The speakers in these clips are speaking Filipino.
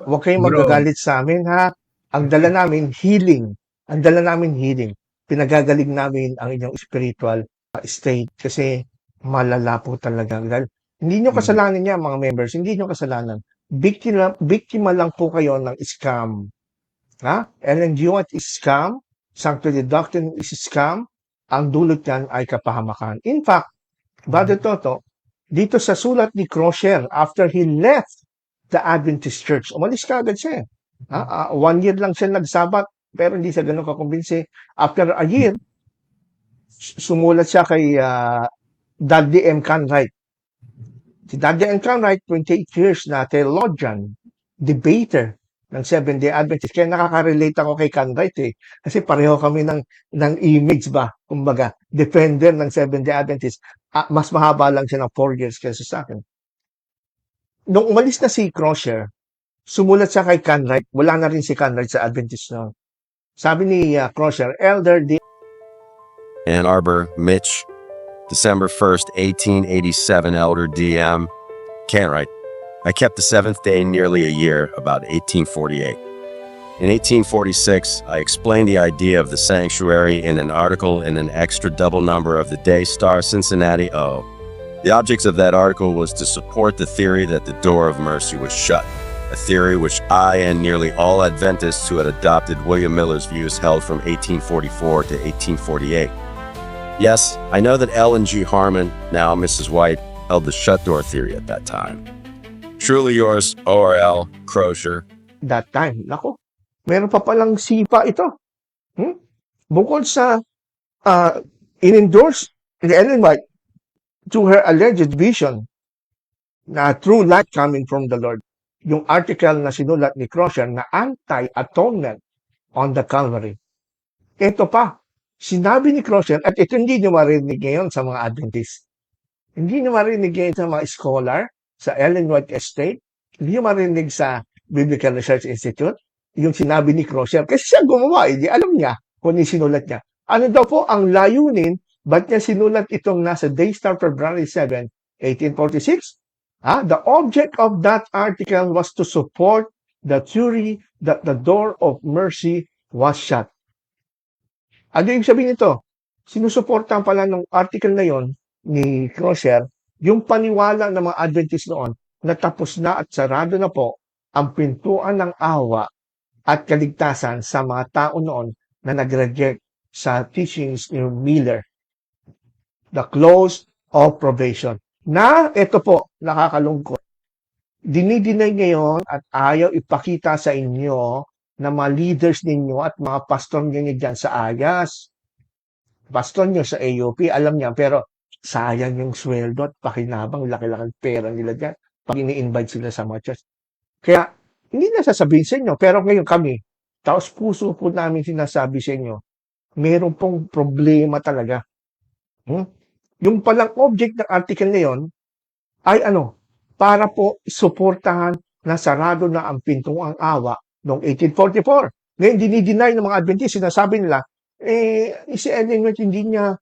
Huwag kayong Bro, magagalit sa amin, ha? Ang dala namin, healing. Ang dala namin, healing. Pinagagaling namin ang inyong spiritual state kasi malala po talaga. Dahil hindi nyo mm, kasalanan niya, mga members. Hindi nyo kasalanan. Biktima lang po kayo ng scam. Ha? LNG what is scam? Sanctity Doctrine is scam. Ang dulot niyan ay kapahamakan. In fact, Brother Toto, dito sa sulat ni Crosier, after he left the Adventist Church, umalis ka agad siya. 1 year lang siya nagsabat, pero hindi siya ganun kakumbinsi. After a year, sumulat siya kay Daddy M. Canright. Si Daddy M. Canright, 28 years na theologian, debater ng Seventh-day Adventist. Kaya nakaka-relate ako kay Canright eh. Kasi pareho kami ng image ba? Kumbaga, defender ng Seventh-day Adventist. Mas mahaba lang siya ng 4 years kaysa sa akin. Nung umalis na si Crosier, sumulat siya kay Canright. Wala na rin si Canright sa Adventist na. Sabi ni Crosier, Elder D. Ann Arbor, Mitch, December 1st, 1887, Elder DM. Can't. I kept the seventh day nearly a year, about 1848. In 1846, I explained the idea of the sanctuary in an article in an extra double number of the Daystar Cincinnati O. The object of that article was to support the theory that the door of mercy was shut, a theory which I and nearly all Adventists who had adopted William Miller's views held from 1844 to 1848. Yes, I know that Ellen G. Harmon, now Mrs. White, held the shut door theory at that time. Truly yours, ORL, Crosier. that time. Nako, meron pa palang sipa ito. Bukod sa in-endorse ni Ellen White to her alleged vision na true light coming from the Lord, yung article na sinulat ni Crosier na anti-atonement on the Calvary. Ito pa, sinabi ni Crosier, at ito hindi nyo marinig ngayon sa mga Adventist. Hindi nyo marinig ngayon sa mga scholar, sa Ellen White Estate, hindi nyo marinig sa Biblical Research Institute, yung sinabi ni Crosier. Kasi siya gumawa, hindi alam niya kung sinulat niya. Ano daw po ang layunin, ba't niya sinulat itong nasa Daystar February 7, 1846? The object of that article was to support the theory that the door of mercy was shut. Ano yung sabihin nito? Sinusuportahan pala ng article na yon ni Crosier yung paniwala ng mga Adventist noon na tapos na at sarado na po ang pintuan ng awa at kaligtasan sa mga tao noon na nag-reject sa teachings ni Miller. The close of probation. Na ito po, nakakalungkot. Dinidinay ngayon at ayaw ipakita sa inyo na mga leaders ninyo at mga pastor ninyo dyan sa AYAS. Pastor nyo sa AUP, alam niya, pero sayang yung sweldo at pakinabang, laki-laki pera nila dyan pag ini-invite sila sa mga church. Kaya, hindi na sasabihin sa inyo, pero ngayon kami, taos puso po namin sinasabi sa inyo, meron pong problema talaga. Yung palang object ng article na yun, ay para po suportahan na sarado na ang pintuang awa noong 1844. Ngayon, dinideny ng mga Adventist, sinasabi nila, si Ellen White hindi niya,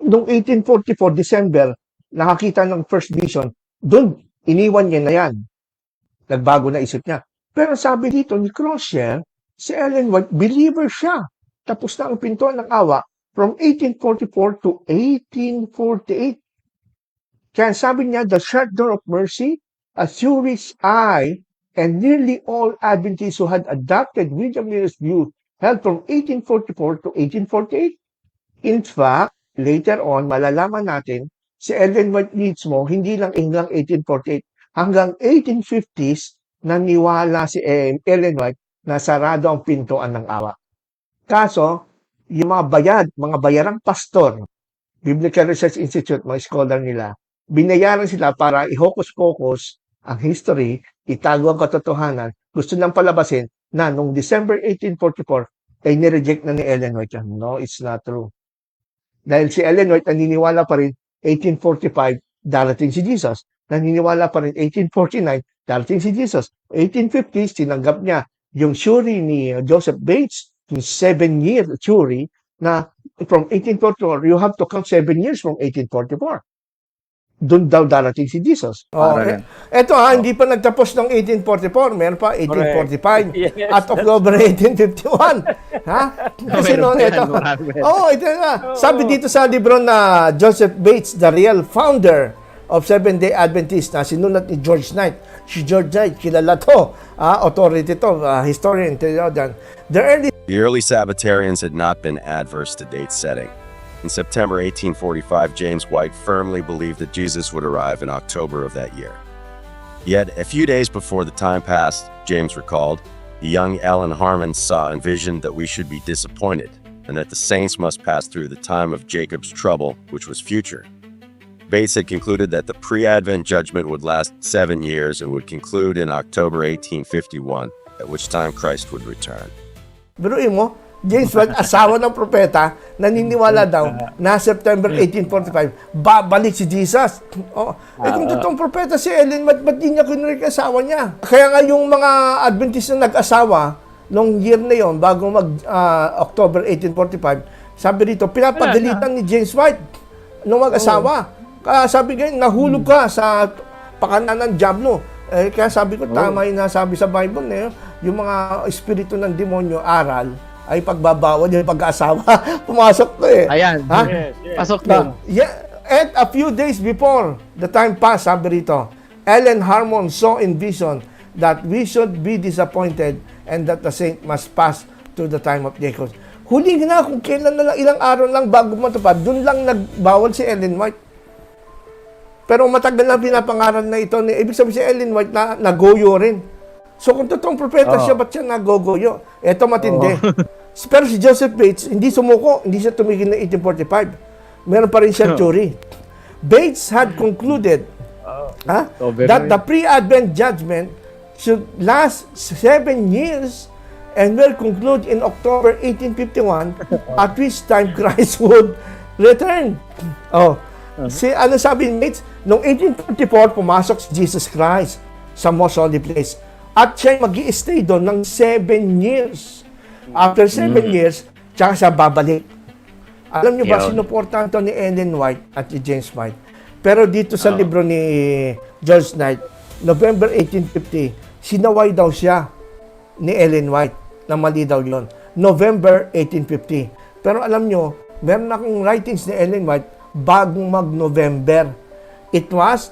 noong 1844, December, nakakita ng first vision, doon, iniwan niya na yan. Nagbago na isip niya. Pero sabi dito ni Crosier, si Ellen White, believer siya. Tapos na ang pintuan ng awa from 1844 to 1848. Kaya sabi niya, the shut door of mercy, a theory's eye, and nearly all Adventists who had adopted William Miller's view held from 1844 to 1848. In fact, later on, malalaman natin, si Ellen White mismo, hindi lang hanggang 1848, hanggang 1850s, naniwala si Ellen White na sarado ang pintuan ng awa. Kaso, yung mga bayarang pastor, Biblical Research Institute, mga scholar nila, binayaran sila para i-hocus-pocus ang history, itago ang katotohanan, gusto lang palabasin na noong December 1844, ay nireject na ni Ellen White yan. No, it's not true. Dahil si Ellen White naniniwala pa rin 1845, darating si Jesus. Naniniwala pa rin 1849, darating si Jesus. 1850s, tinanggap niya yung theory ni Joseph Bates, yung 7-year theory, na from 1844, you have to count 7 years from 1844. doon daw darating si Jesus. Para lang. Eto hindi pa nagtapos ng 1844, meron pa 1845 Yes, at October 1851. Ha? Kasi Meron noon pa yan, ito. marami. Ito na. Sabi dito sa libro na Joseph Bates, the real founder of Seventh-day Adventist na sinulat ni George Knight. Si George Knight, kilala to. Authority to, historian, theologian. The early Sabbatarians had not been adverse to date setting. In September 1845, James White firmly believed that Jesus would arrive in October of that year. Yet, a few days before the time passed, James recalled, the young Ellen Harmon saw and visioned that we should be disappointed, and that the saints must pass through the time of Jacob's trouble, which was future. Bates had concluded that the pre-Advent judgment would last 7 years and would conclude in October 1851, at which time Christ would return. Biruin mo, James White, asawa ng propeta, naniniwala daw na September 1845, babalik si Jesus. Kung totoong propeta si Ellen White, ba't di niya kinurik asawa niya? Kaya nga yung mga Adventist na nag-asawa, nung year na yon bago October 1845, sabi rito, pinapagalitan ni James White nung mag-asawa. Kaya sabi ngayon, nahulog ka sa pakanan ng Diablo. Kaya sabi ko, tama yung nasabi sa Bible, yung mga espiritu ng demonyo, aral, ay pagbabawal yung pag-asawa. Pumasok to Ayan. Ha? Pasok yun. And a few days before the time passed, sabi rito, Ellen Harmon saw in vision that we should be disappointed and that the saint must pass to the time of Jacob. Huling na kung kailan na lang, ilang araw lang bago matupad, doon lang nagbawal si Ellen White. Pero matagal na pinapangaral na ito. Ibig sabihin si Ellen White na nagoyo rin. So kung totoong propeta siya, ba't siya nagogoyo? Ito matindi. Pero si Joseph Bates, hindi sumuko, hindi siya tumigil na 1845. Meron pa rin siyang theory. Bates had concluded that the pre-Advent judgment should last 7 years and will conclude in October 1851, at which time Christ would return. Ano sabi ni Bates? Noong 1844, pumasok si Jesus Christ sa most holy place. At siya mag-i-stay doon ng 7 years. After 7 years, tsaka siya babalik. Alam niyo ba, sinuportahan to ni Ellen White at ni James White. Pero dito sa libro ni George Knight, November 1850, sinaway daw siya ni Ellen White na mali daw yun. November 1850. Pero alam niyo, meron akong writings ni Ellen White bagong mag-November. It was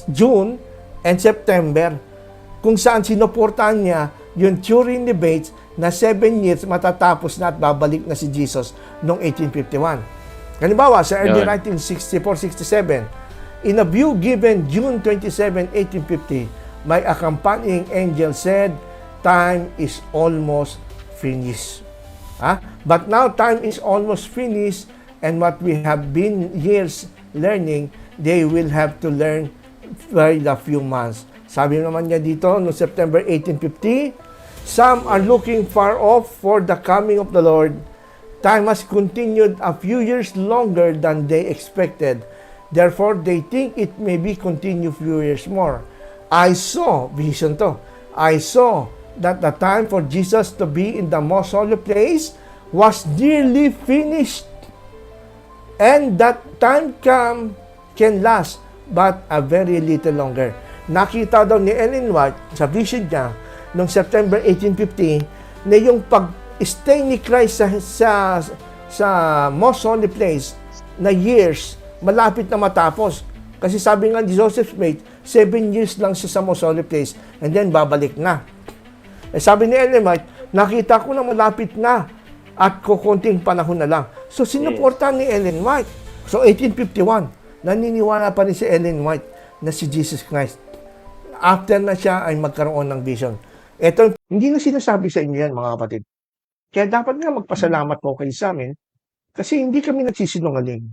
June and September, kung saan sinuportahan niya yung theory ni Bates na 7 years matatapos na at babalik na si Jesus noong 1851. Halimbawa, sa early writing 64-67, in a view given June 27, 1850, my accompanying angel said, time is almost finished. But now time is almost finished, and what we have been years learning, they will have to learn by the few months. Sabi naman niya dito, no September 1850, some are looking far off for the coming of the Lord. Time has continued a few years longer than they expected. Therefore, they think it may be continue few years more. I saw, vision to, I saw that the time for Jesus to be in the most holy place was nearly finished, and that time can last but a very little longer. Nakita daw ni Ellen White sa vision niya noong September 1850 na yung pag-stay ni Christ sa most holy place na years, malapit na matapos. Kasi sabi nga ni Joseph Smith, 7 years lang siya sa most holy place and then babalik na. Sabi ni Ellen White, nakita ko na malapit na at kukunting panahon na lang. So sinuportahan ni Ellen White. So 1851, naniniwala pa rin si Ellen White na si Jesus Christ. After na siya ay magkaroon ng vision. Ito, hindi na sinasabi sa inyo yan, mga kapatid. Kaya dapat nga magpasalamat po kayo sa amin kasi hindi kami nagsisinungaling.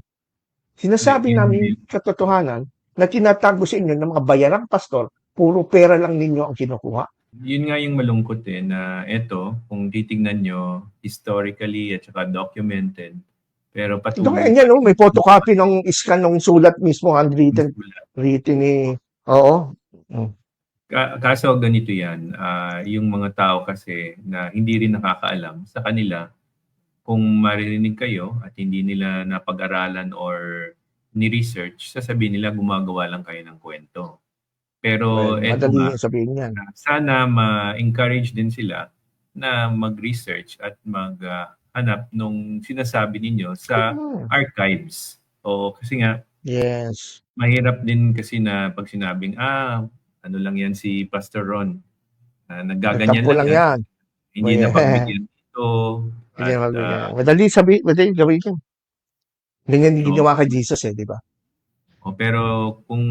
Sinasabi namin katotohanan na tinatago sa inyo ng mga bayarang pastor, puro pera lang ninyo ang kinukuha. Yun nga yung malungkot na eto, kung titignan nyo, historically at saka documented, pero patuloy. Yan, may photocopy ng scan ng sulat mismo, handwritten, written ni, oo. Kaso ganito yan, yung mga tao kasi na hindi rin nakakaalam sa kanila, kung maririnig kayo at hindi nila napag-aralan or ni-research, sasabihin nila gumagawa lang kayo ng kwento. Pero Well, eto madali nga, yung sabihin yan. sana ma-encourage din sila na mag-research at maghanap nung sinasabi ninyo sa Mm. archives. O kasi nga, Yes. mahirap din kasi na pag sinabing, ano lang yan si Pastor Ron, naggaganyan Nagtampo lang lang yan, yan. hindi Yeah. napagbigyan dito. Hindi At naman bigyan. Madali gawin yan. Ganyan yung so, ginawa kay Jesus di ba? pero kung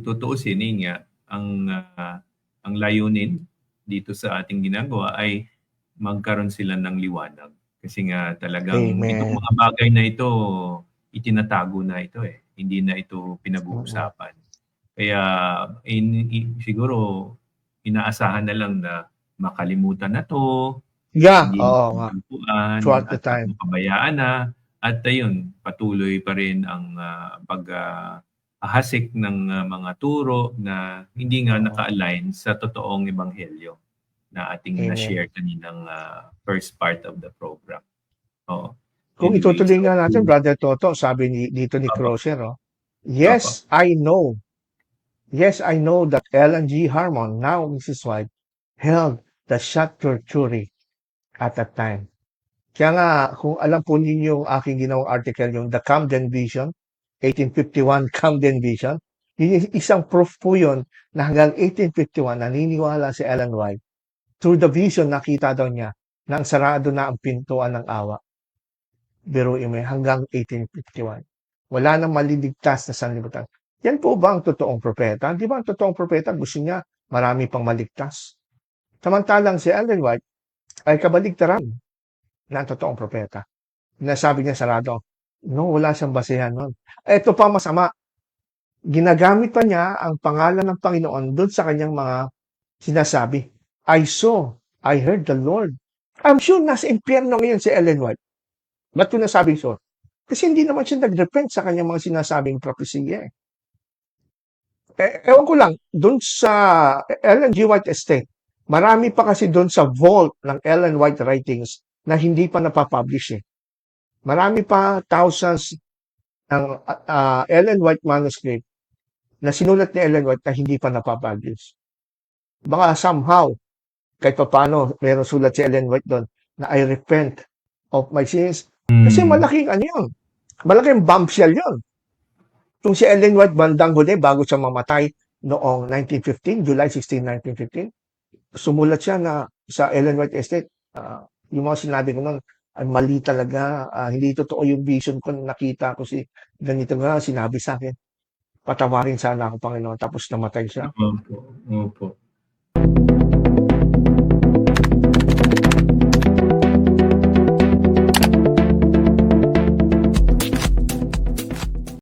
tutuusin nga, ang layunin dito sa ating ginagawa ay magkaroon sila ng liwanag. Kasi nga talagang itong Amen. mga bagay na ito, itinatago na ito Hindi na ito pinag-uusapan. Kaya siguro inaasahan na lang na makalimutan na to, Yeah, hindi oo nga. natagpuan Throughout the at time. mapabayaan na. At ayun, patuloy pa rin ang pag-ahasik ng mga turo na hindi nga Oo. naka-align sa totoong ebanghelyo na ating Amen. na-share kaninang first part of the program. Oo. Kung Anyway, itutuloy so, nga natin, Brother Toto, sabi dito ni Opo. Crosier, yes, I know. Yes, I know that Ellen G. Harmon, now Mrs. White, held the Chateaugury at that time. Kaya nga, kung alam po ninyo yung aking ginawang article, yung The Camden Vision, 1851 Camden Vision, yun yung isang proof po yun na hanggang 1851, naniniwala si Ellen White. Through the vision, nakita daw niya na ang sarado na ang pintuan ng awa. Biruin mo hanggang 1851. Wala nang maliligtas na sanlibutan. Yan po ba ang totoong propeta? Di ba ang totoong propeta gusto niya marami pang maligtas? Samantalang si Ellen White ay kabaligtaran na ang totoong propeta. Nasabi niya sarado. No, wala siyang basehan nun. Ito pa masama. Ginagamit pa niya ang pangalan ng Panginoon doon sa kanyang mga sinasabi. I saw, I heard the Lord. I'm sure nasa impyerno ngayon si Ellen White. Ba't ko nasabing so? Kasi hindi naman siya nag-repent sa kanyang mga sinasabing propesya. Ewan ko lang, doon sa Ellen G. White Estate, marami pa kasi doon sa vault ng Ellen White writings na hindi pa napapublish Marami pa thousands ng Ellen White manuscript na sinulat ni Ellen White na hindi pa napapublish. Baka somehow, kahit pa paano, meron sulat si Ellen White doon na I repent of my sins. Kasi malaking yun. Malaking bombshell yun. Kung si Ellen White bandang huli bago siya mamatay noong 1915, July 16, 1915, sumulat siya na sa Ellen White Estate, yung mga sinabi ko noon, ay mali talaga, hindi totoo yung vision ko, nakita ko si ganito nga, sinabi sa akin, patawarin sana ako Panginoon, tapos namatay siya. Opo.